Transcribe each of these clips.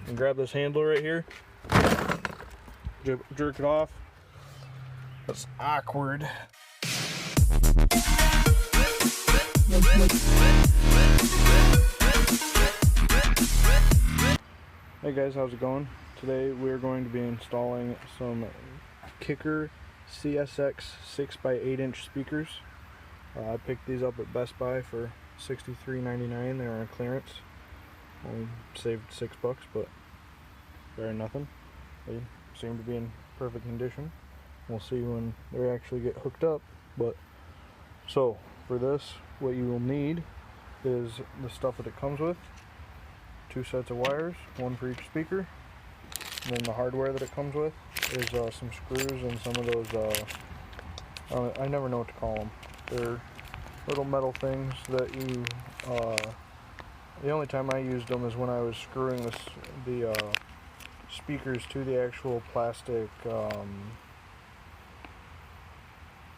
and grab this handle right here, jerk it off. That's awkward. Hey guys, how's it going? Today we're going to be installing some Kicker CSX 6x8" speakers. I picked these up at Best Buy for $63.99. They were on clearance. Only saved $6, but better than nothing. They seem to be in perfect condition. We'll see when they actually get hooked up. But so for this, what you will need is the stuff that it comes with. 2 sets of wires, one for each speaker. And then the hardware that it comes with is some screws and some of those, I never know what to call them. They're little metal things that you, the only time I used them is when I was screwing the speakers to the actual plastic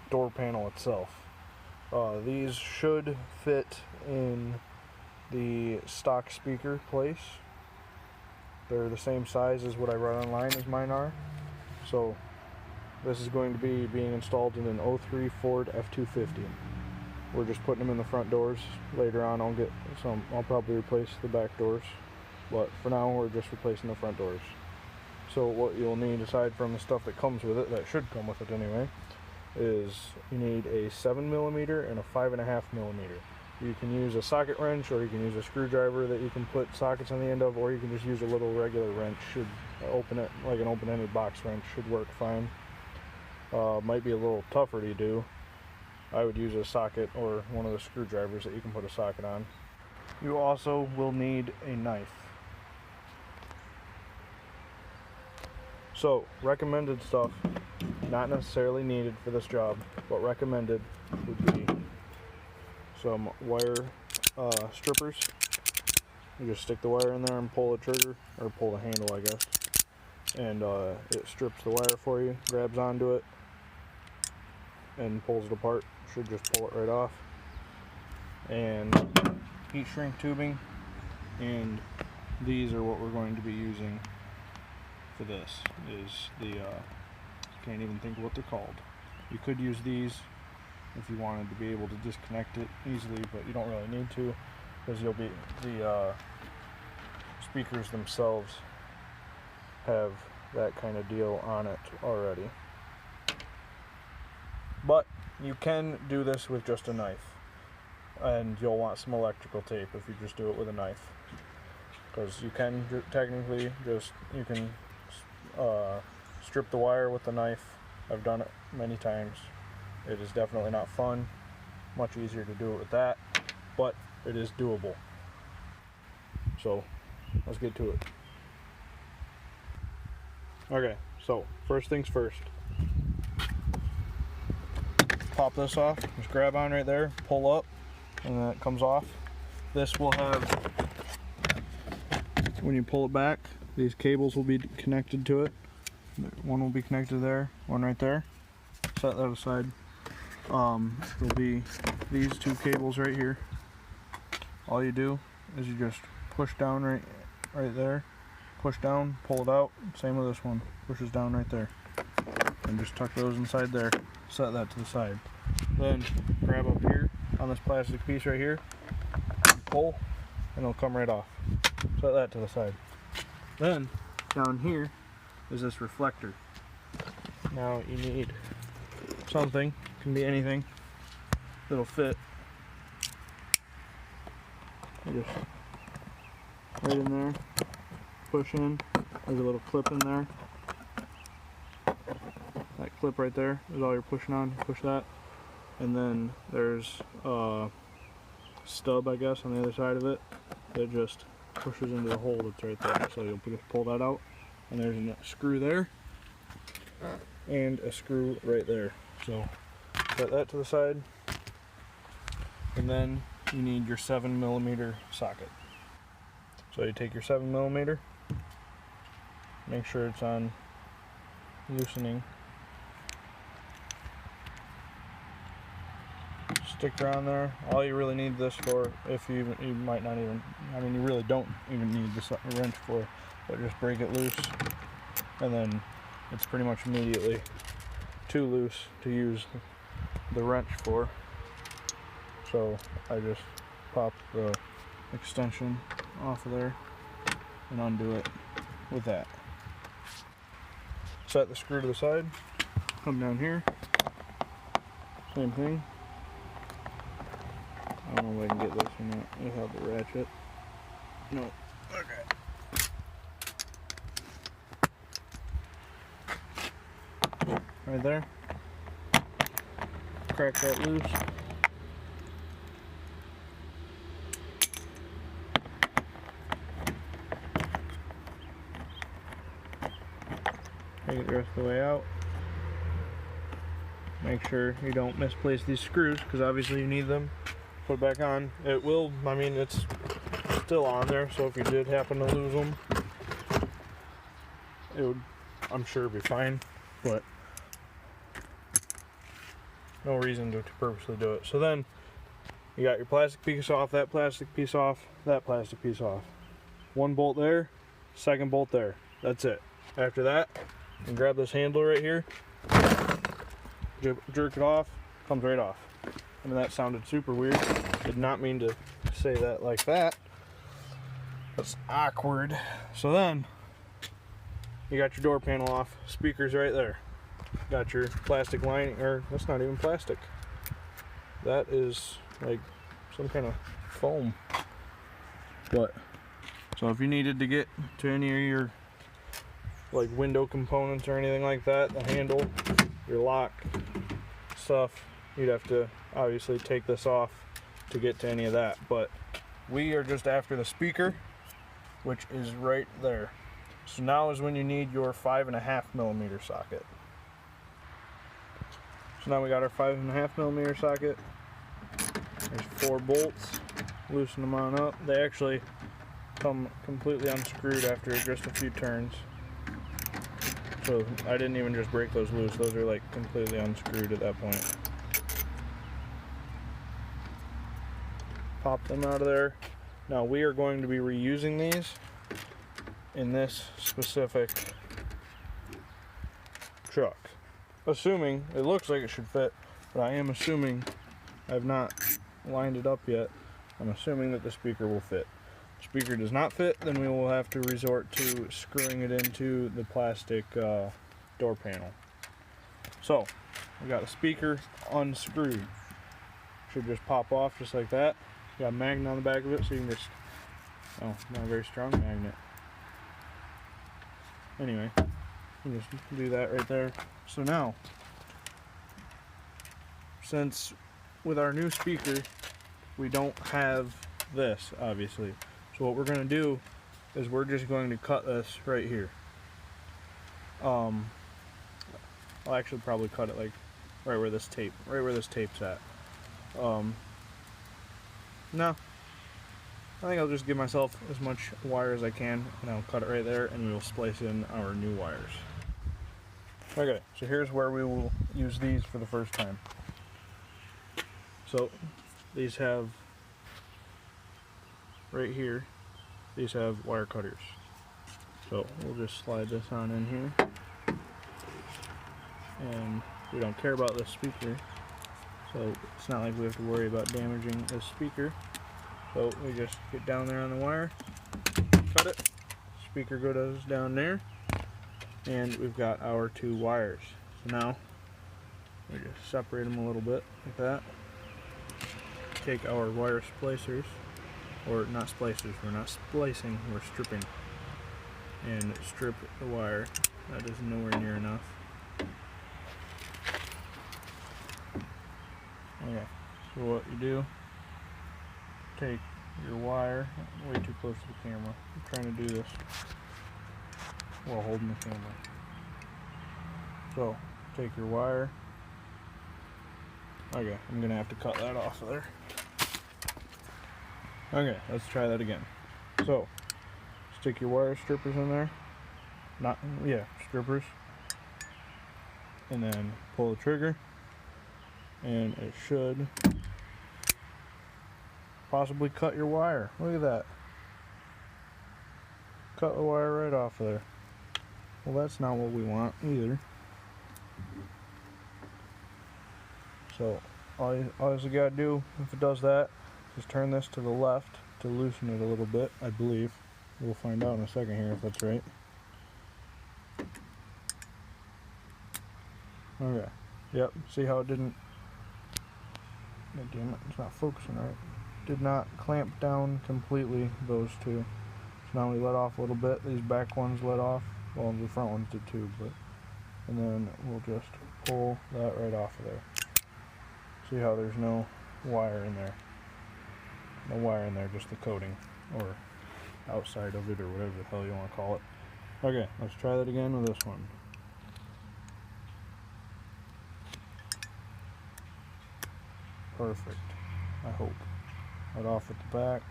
door panel itself. These should fit in the stock speaker place. They're the same size as what I read online as mine are. So this is going to be being installed in an 03 Ford F-250. We're just putting them in the front doors. Later on I'll probably replace the back doors, but for now we're just replacing the front doors. So what you'll need, aside from the stuff that comes with it, that should come with it anyway, is you need a 7mm and a 5.5mm. You can use a socket wrench, or you can use a screwdriver that you can put sockets on the end of, or you can just use a little regular wrench. Should open it like an open-ended box wrench, should work fine. Might be a little tougher to do. I would use a socket or one of the screwdrivers that you can put a socket on. You also will need a knife. So, recommended stuff, not necessarily needed for this job, but recommended would be some wire strippers. You just stick the wire in there and pull the trigger, or pull the handle I guess, and it strips the wire for you, grabs onto it, and pulls it apart. Should just pull it right off. And heat shrink tubing, and these are what we're going to be using for this. Is the can't even think of what they're called. You could use these if you wanted to be able to disconnect it easily, but you don't really need to, because the speakers themselves have that kind of deal on it already. But you can do this with just a knife, and you'll want some electrical tape if you just do it with a knife, because you can technically you can strip the wire with the knife. I've done it many times. It is definitely not fun. Much easier to do it with that, but it is doable. So let's get to it. Okay, so first things first. Pop this off. Just grab on right there, pull up, and then it comes off. This will have, when you pull it back, these cables will be connected to it. One will be connected there, one right there. Set that aside. There'll be these 2 cables right here. All you do is you just push down right there, push down, pull it out. Same with this one, pushes down right there, and just tuck those inside there. Set that to the side. Then grab up here on this plastic piece right here, pull, and it'll come right off. Set that to the side. Then down here is this reflector. Now you need something, can be anything, that'll fit. You just right in there, push in. There's a little clip in there. That clip right there is all you're pushing on. Push that, and then there's a stub, I guess, on the other side of it that just pushes into the hole that's right there. So you'll just pull that out, and there's a screw there and a screw right there. So set that to the side, and then you need your 7mm socket. So you take your 7mm, make sure it's on loosening, sticker on there. All you really need this for, if you might not even, I mean, you really don't even need this wrench for, but just break it loose, and then it's pretty much immediately too loose to use the wrench for. So I just pop the extension off of there and undo it with that. Set the screw to the side, come down here, same thing. I don't know if I can get this or not without the ratchet. No, okay. Right there. Crack that loose. Take it the rest of the way out. Make sure you don't misplace these screws, because obviously you need them. Put it back on. It will, I mean, it's still on there, so if you did happen to lose them, it would, I'm sure, be fine, but no reason to purposely do it. So then you got your plastic piece off, that plastic piece off, that plastic piece off. One bolt there, second bolt there. That's it. After that, you can grab this handle right here, jerk it off, comes right off. I mean, that sounded super weird. Did not mean to say that like that. That's awkward. So then, you got your door panel off. Speaker's right there. Got your plastic lining, or that's not even plastic. That is like some kind of foam. But, so if you needed to get to any of your like window components or anything like that, the handle, your lock stuff, you'd have to obviously take this off to get to any of that. But we are just after the speaker, which is right there. So now is when you need your 5.5mm socket. So now we got our 5.5mm socket. There's 4 bolts. Loosen them on up. They actually come completely unscrewed after just a few turns. So I didn't even just break those loose. Those are like completely unscrewed at that point. Pop them out of there. Now we are going to be reusing these in this specific truck. Assuming, it looks like it should fit, but I am assuming, I have not lined it up yet, I'm assuming that the speaker will fit. If the speaker does not fit, then we will have to resort to screwing it into the plastic door panel. So, we got the speaker unscrewed. Should just pop off just like that. Got a magnet on the back of it, so you can just, oh, not a very strong magnet. Anyway, you can just do that right there. So now, since with our new speaker, we don't have this, obviously. So what we're going to do is we're just going to cut this right here. I'll actually probably cut it like right where this tape's at. No, I think I'll just give myself as much wire as I can, and I'll cut it right there, and we will splice in our new wires. Okay, so here's where we will use these for the first time. So these have, right here, these have wire cutters. So we'll just slide this on in here. And we don't care about this speaker, so it's not like we have to worry about damaging this speaker. So we just get down there on the wire, cut it, speaker goes down there, and we've got our 2 wires. So now we just separate them a little bit like that. Take our wire splicers, or not splicers, we're not splicing, we're stripping, and strip the wire. That is nowhere near enough. Okay, so what you do, take your wire, way too close to the camera, I'm trying to do this while holding the camera. So, take your wire, okay, I'm going to have to cut that off of there. Okay, let's try that again. So, stick your wire strippers in there, strippers, and then pull the trigger, and it should possibly cut your wire. Look at that. Cut the wire right off of there. Well, that's not what we want either. So all you gotta do if it does that is turn this to the left to loosen it a little bit, I believe. We'll find out in a second here if that's right. Okay. Yep. See how it didn't... God damn it, it's not focusing right. Did not clamp down completely, those two. So now we let off a little bit. These back ones let off. Well, the front ones did too, but... And then we'll just pull that right off of there. See how there's no wire in there. No wire in there, just the coating. Or outside of it, or whatever the hell you want to call it. Okay, let's try that again with this one. Perfect, I hope. Right off at the back.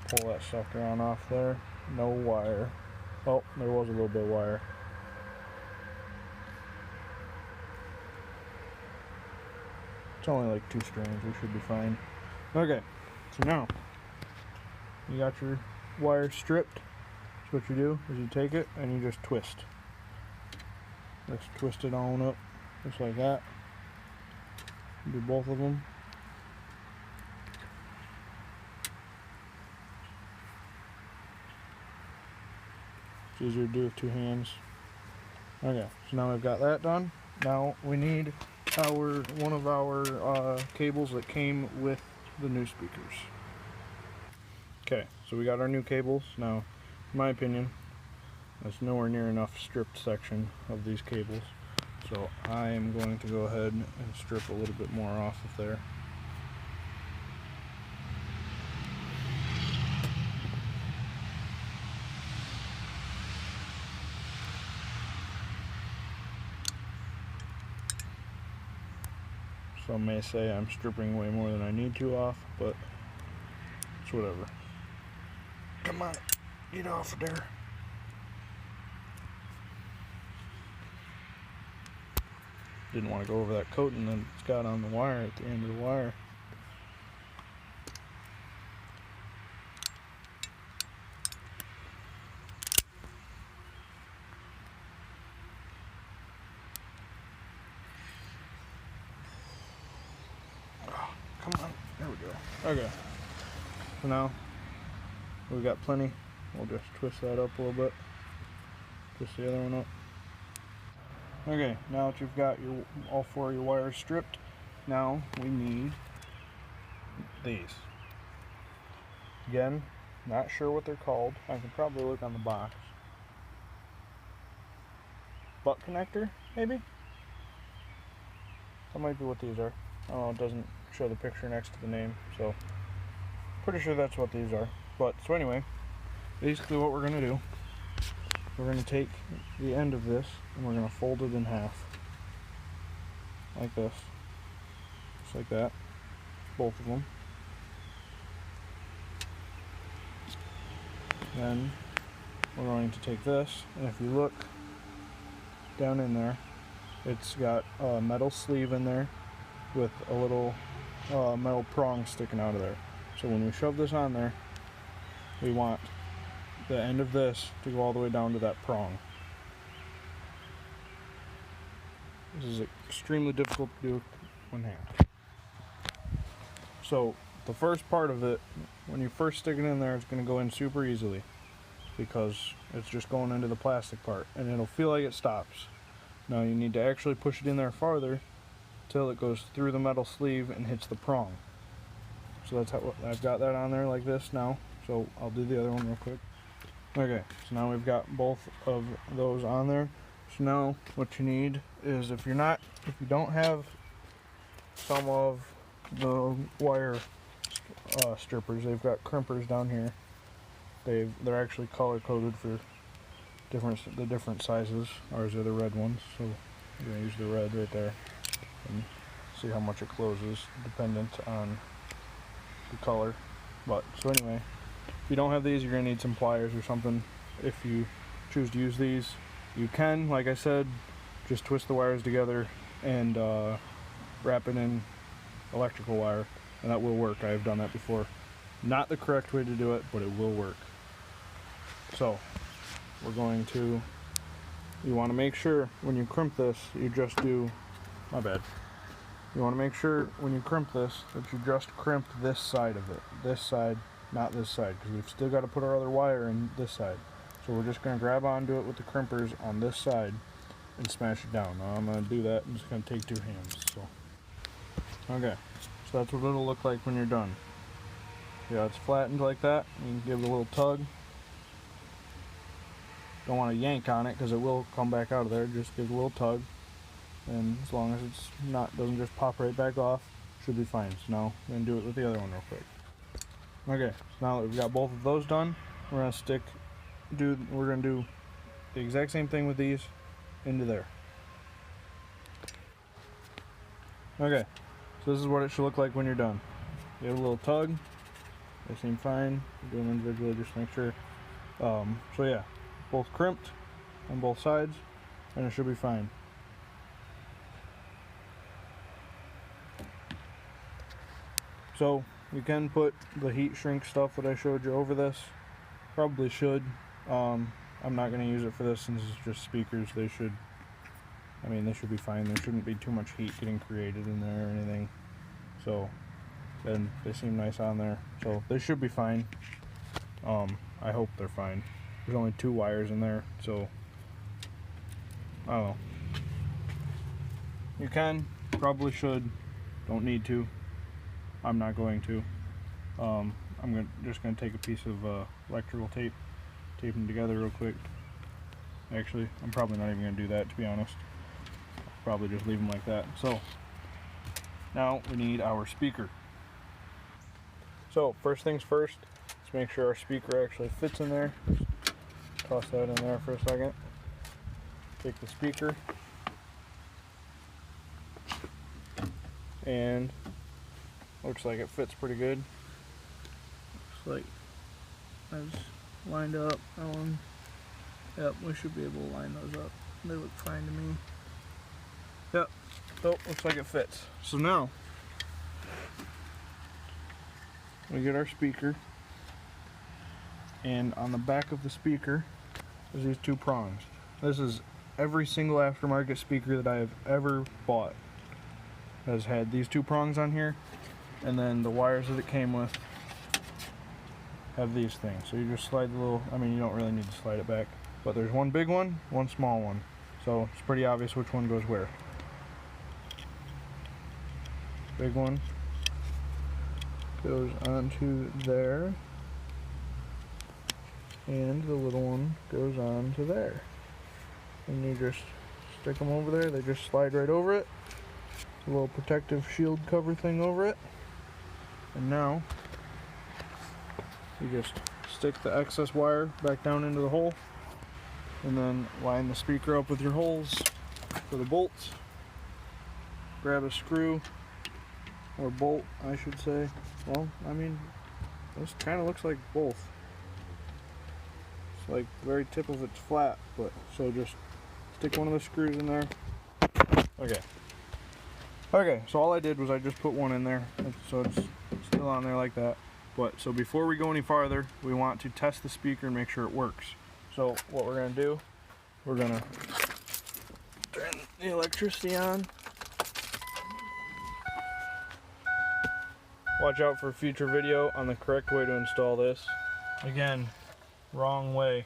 Pull that sucker on off there. No wire. Oh, there was a little bit of wire. It's only like 2 strands, we should be fine. Okay, so now you got your wire stripped. So what you do is you take it and you just twist. Just twist it on up, just like that. Do both of them. It's easier to do with 2 hands. Okay, so now we've got that done. Now we need one of our cables that came with the new speakers. Okay, so we got our new cables. Now, in my opinion, that's nowhere near enough stripped section of these cables. So I am going to go ahead and strip a little bit more off of there. Some may say I'm stripping way more than I need to off, but it's whatever. Come on, get off of there. Didn't want to go over that coating that it's got on the wire at the end of the wire. Oh, come on, there we go. Okay, so now we've got plenty. We'll just twist that up a little bit. Twist the other one up. Okay, now that you've got all 4 of your wires stripped, now we need these. Again, not sure what they're called. I can probably look on the box. Butt connector, maybe? That might be what these are. Oh, it doesn't show the picture next to the name, so pretty sure that's what these are. But, so anyway, basically what we're going to do, we're going to take the end of this and we're going to fold it in half. Like this. Just like that. Both of them. Then we're going to take this, and if you look down in there, it's got a metal sleeve in there with a little metal prong sticking out of there. So when we shove this on there, we want the end of this to go all the way down to that prong. This is extremely difficult to do with one hand. So the first part of it, when you first stick it in there, it's going to go in super easily because it's just going into the plastic part and it'll feel like it stops. Now you need to actually push it in there farther till it goes through the metal sleeve and hits the prong. So that's how I've got that on there like this now. So I'll do the other one real quick. Okay, so now we've got both of those on there. So now what you need is if you don't have some of the wire strippers, they've got crimpers down here. They're actually color coded for the different sizes. Ours are the red ones, so you're gonna use the red right there and see how much it closes, dependent on the color. But so anyway, if you don't have these, you're going to need some pliers or something. If you choose to use these, you can, like I said, just twist the wires together and wrap it in electrical wire. and that will work. I have done that before. Not the correct way to do it, but it will work. So we're going to, you want to make sure when you crimp this, you just do, my bad. You want to make sure when you crimp this that you just crimp this side of it. This side, not this side, because we've still got to put our other wire in this side. So we're just going to grab onto it with the crimpers on this side and smash it down. Now I'm going to do that. I'm just going to take 2 hands. So, okay, so that's what it'll look like when you're done. Yeah, it's flattened like that. You can give it a little tug. Don't want to yank on it because it will come back out of there. Just give it a little tug, and as long as it's not doesn't just pop right back off, should be fine. So now I'm going to do it with the other one real quick. Okay, so now that we've got both of those done, we're going to do the exact same thing with these into there. Okay, so this is what it should look like when you're done. Give it a little tug. They seem fine. Do them individually just to make sure. So yeah, both crimped on both sides, and it should be fine. So you can put the heat shrink stuff that I showed you over this. Probably should. I'm not going to use it for this since it's just speakers. They should be fine. There shouldn't be too much heat getting created in there or anything. So, and they seem nice on there. So they should be fine. I hope they're fine. There's only 2 wires in there, so I don't know. You can, probably should, don't need to. I'm not going to. I'm just going to take a piece of electrical tape, tape them together real quick. Actually, I'm probably not even going to do that, to be honest. I'll probably just leave them like that. So, now we need our speaker. So, first things first, let's make sure our speaker actually fits in there. Just toss that in there for a second. Take the speaker. And looks like it fits pretty good. Looks like that's lined up. That one. Yep, we should be able to line those up. They look fine to me. Yep. So looks like it fits. So now we get our speaker, and on the back of the speaker is these 2 prongs. This is every single aftermarket speaker that I have ever bought has had these 2 prongs on here, and then the wires that it came with have these things. So you just slide the little, you don't really need to slide it back, but there's one big one, one small one, so it's pretty obvious which one goes where. Big one goes onto there, and the little one goes on to there. And you just stick them over there. They just slide right over it. A little protective shield cover thing over it. And now you just stick the excess wire back down into the hole, and then line the speaker up with your holes for the bolts. Grab a screw, or bolt I should say. Well, this kind of looks like both. It's like the very tip of it's flat, but so just stick one of the screws in there. Okay, so all I did was I just put one in there, so it's still on there like that. But so before we go any farther, we want to test the speaker and make sure it works. So what we're going to do, we're going to turn the electricity on. Watch out for a future video on the correct way to install this. Again, wrong way.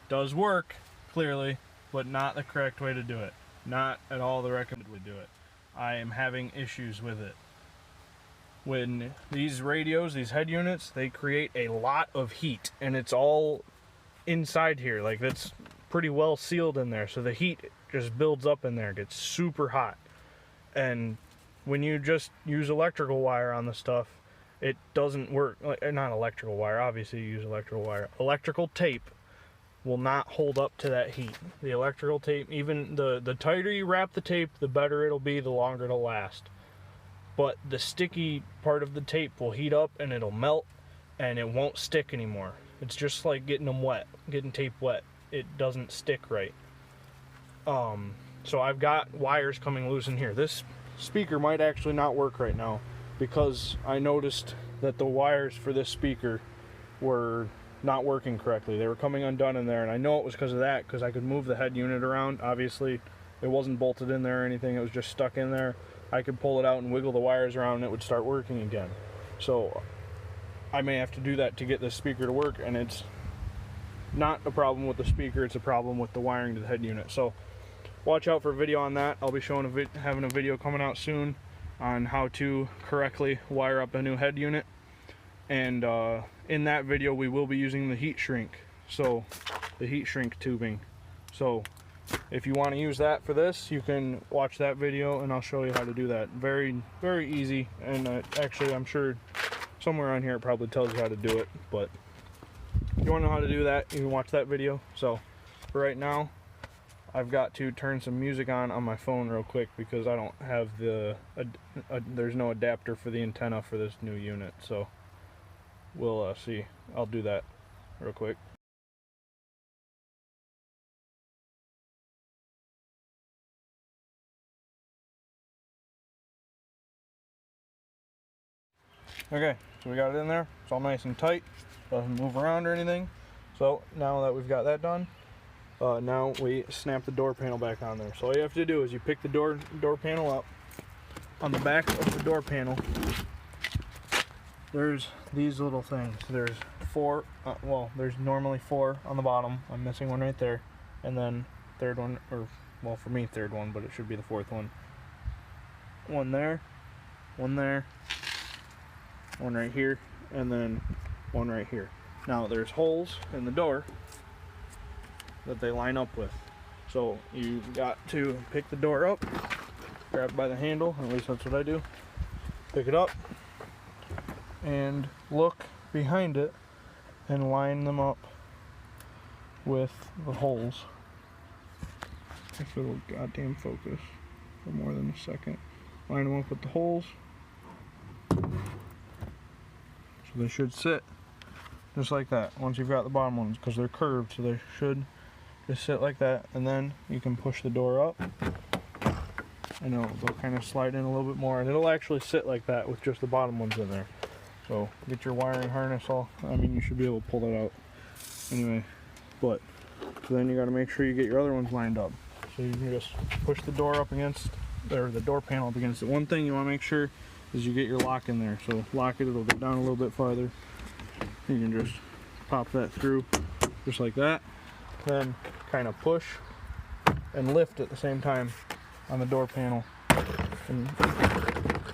Does work, clearly, but not the correct way to do it. Not at all the recommended way to do it. I am having issues with it. When these radios, these head units, they create a lot of heat, and it's all inside here. Like, that's pretty well sealed in there, so the heat just builds up in there, gets super hot. And when you just use electrical wire on the stuff, it doesn't work. Not electrical wire, obviously you use electrical wire. Electrical tape will not hold up to that heat. The electrical tape, even the tighter you wrap the tape, the better it'll be, the longer it'll last. But the sticky part of the tape will heat up and it'll melt, and it won't stick anymore. It's just like getting them wet, getting tape wet. It doesn't stick right. So I've got wires coming loose in here. This speaker might actually not work right now, because I noticed that the wires for this speaker were not working correctly. They were coming undone in there, and I know it was because of that, because I could move the head unit around. Obviously it wasn't bolted in there or anything, it was just stuck in there. I could pull it out and wiggle the wires around and it would start working again. So I may have to do that to get this speaker to work, and it's not a problem with the speaker, it's a problem with the wiring to the head unit. So watch out for a video on that. I'll be showing having a video coming out soon on how to correctly wire up a new head unit, and in that video we will be using the heat shrink, so the heat shrink tubing. So if you want to use that for this, you can watch that video and I'll show you how to do that. Very, very easy, and actually I'm sure somewhere on here it probably tells you how to do it, but if you want to know how to do that, you can watch that video. So for right now, I've got to turn some music on my phone real quick, because I don't have there's no adapter for the antenna for this new unit, so we'll see. I'll do that real quick. Okay, so we got it in there. It's all nice and tight, doesn't move around or anything. So now that we've got that done, now we snap the door panel back on there. So all you have to do is you pick the door panel up. On the back of the door panel, there's these little things. There's four, well, there's normally four on the bottom. I'm missing one right there. And then third one, or well, for me third one, but it should be the fourth one. One there, one there, one right here, and then one right here. Now there's holes in the door that they line up with. So you got to pick the door up, grab it by the handle, at least that's what I do. Pick it up and look behind it and line them up with the holes. If it'll goddamn focus for more than a second. Line them up with the holes. So they should sit just like that once you've got the bottom ones, because they're curved, so they should just sit like that. And then you can push the door up and they'll kind of slide in a little bit more, and it'll actually sit like that with just the bottom ones in there. So get your wiring harness all, I mean, you should be able to pull that out anyway, but so then you got to make sure you get your other ones lined up. So you can just push the door up against, or the door panel up against it. One thing you want to make sure is you get your lock in there. So lock it, it'll go down a little bit farther. You can just pop that through just like that. Then kind of push and lift at the same time on the door panel, and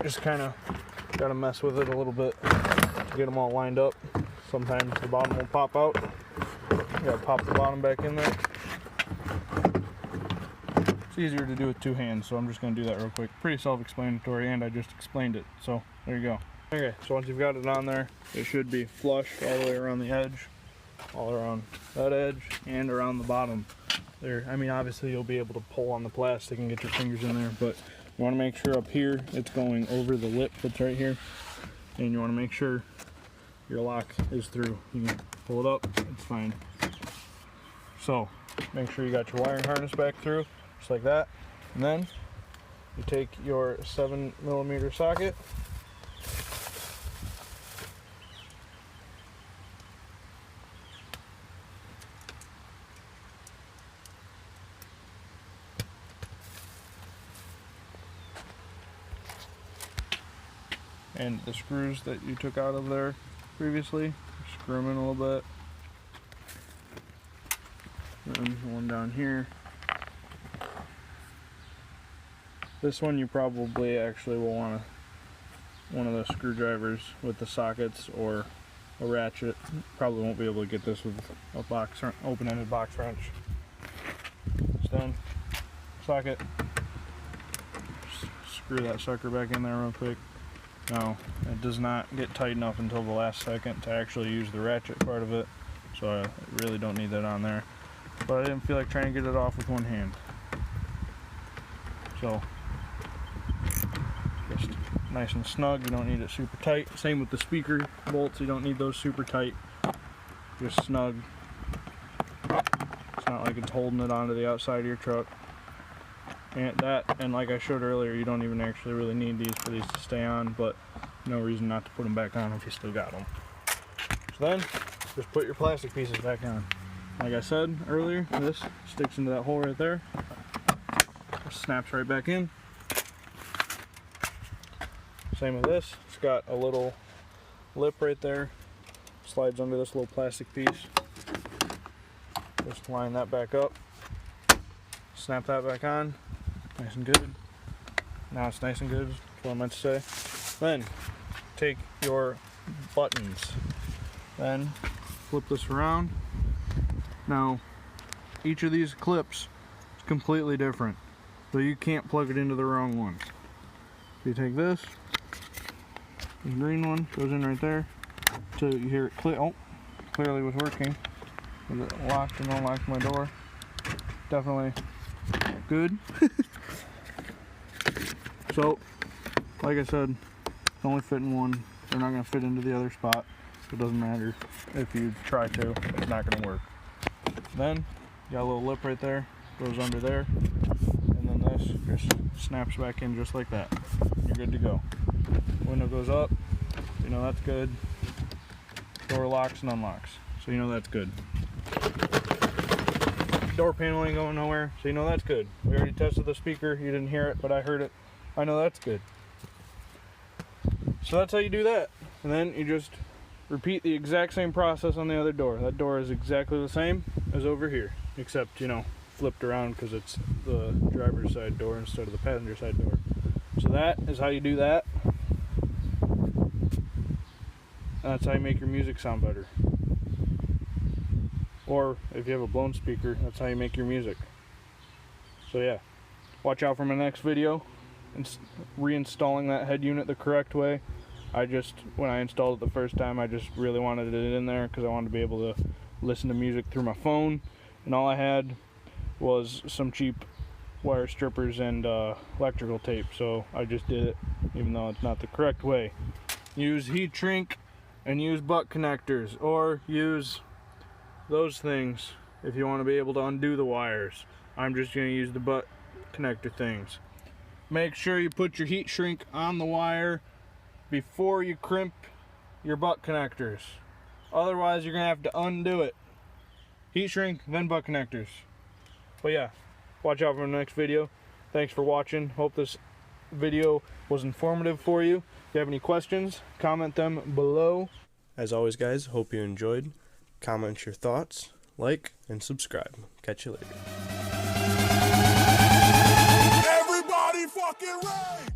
just kind of got to mess with it a little bit to get them all lined up. Sometimes the bottom will pop out. You got to pop the bottom back in there. It's easier to do with two hands, so I'm just going to do that real quick. Pretty self-explanatory, and I just explained it, so there you go. Okay, so once you've got it on there, it should be flush all the way around the edge, all around that edge, and around the bottom there. I mean, obviously you'll be able to pull on the plastic and get your fingers in there, but you want to make sure up here it's going over the lip that's right here, and you want to make sure your lock is through. You can pull it up, it's fine. So make sure you got your wiring harness back through, just like that. And then you take your 7mm socket, and the screws that you took out of there previously, screw them in a little bit. And one down here. This one you probably actually will want one of the screwdrivers with the sockets or a ratchet. Probably won't be able to get this with a open-ended box wrench. It's done. Socket. Just screw that sucker back in there real quick. Now, it does not get tight enough until the last second to actually use the ratchet part of it, so I really don't need that on there. But I didn't feel like trying to get it off with one hand. So, just nice and snug, you don't need it super tight. Same with the speaker bolts, you don't need those super tight. Just snug. It's not like it's holding it onto the outside of your truck. And like I showed earlier, you don't even actually really need these for these to stay on, but no reason not to put them back on if you still got them. So then, just put your plastic pieces back on. Like I said earlier, this sticks into that hole right there, snaps right back in. Same with this, it's got a little lip right there, slides under this little plastic piece. Just line that back up, snap that back on, nice and good. Now it's nice and good, that's what I meant to say. Then, take your buttons, then flip this around. Now, each of these clips is completely different, so you can't plug it into the wrong ones. So you take this, the green one goes in right there, so you hear it click. Oh, clearly was working. It locked and unlocked my door. Definitely good. So, like I said, it's only fitting one. They're not going to fit into the other spot, so it doesn't matter if you try to. It's not going to work. Then, you got a little lip right there, goes under there, and then this just snaps back in just like that. You're good to go. Window goes up, you know that's good. Door locks and unlocks, so you know that's good. Door panel ain't going nowhere, so you know that's good. We already tested the speaker, you didn't hear it, but I heard it. I know that's good. So that's how you do that. And then you just repeat the exact same process on the other door. That door is exactly the same as over here, except, you know, flipped around because it's the driver's side door instead of the passenger side door. So that is how you do that. And that's how you make your music sound better. Or if you have a blown speaker, that's how you make your music. So yeah, watch out for my next video. Reinstalling that head unit the correct way. When I installed it the first time, I just really wanted it in there because I wanted to be able to listen to music through my phone, and all I had was some cheap wire strippers and electrical tape, so I just did it, even though it's not the correct way. Use heat shrink and use butt connectors, or use those things if you want to be able to undo the wires. I'm just going to use the butt connector things. Make sure you put your heat shrink on the wire before you crimp your butt connectors. Otherwise, you're going to have to undo it. Heat shrink, then butt connectors. But yeah, watch out for the next video. Thanks for watching. Hope this video was informative for you. If you have any questions, comment them below. As always, guys, hope you enjoyed. Comment your thoughts, like, and subscribe. Catch you later. Everybody fucking right!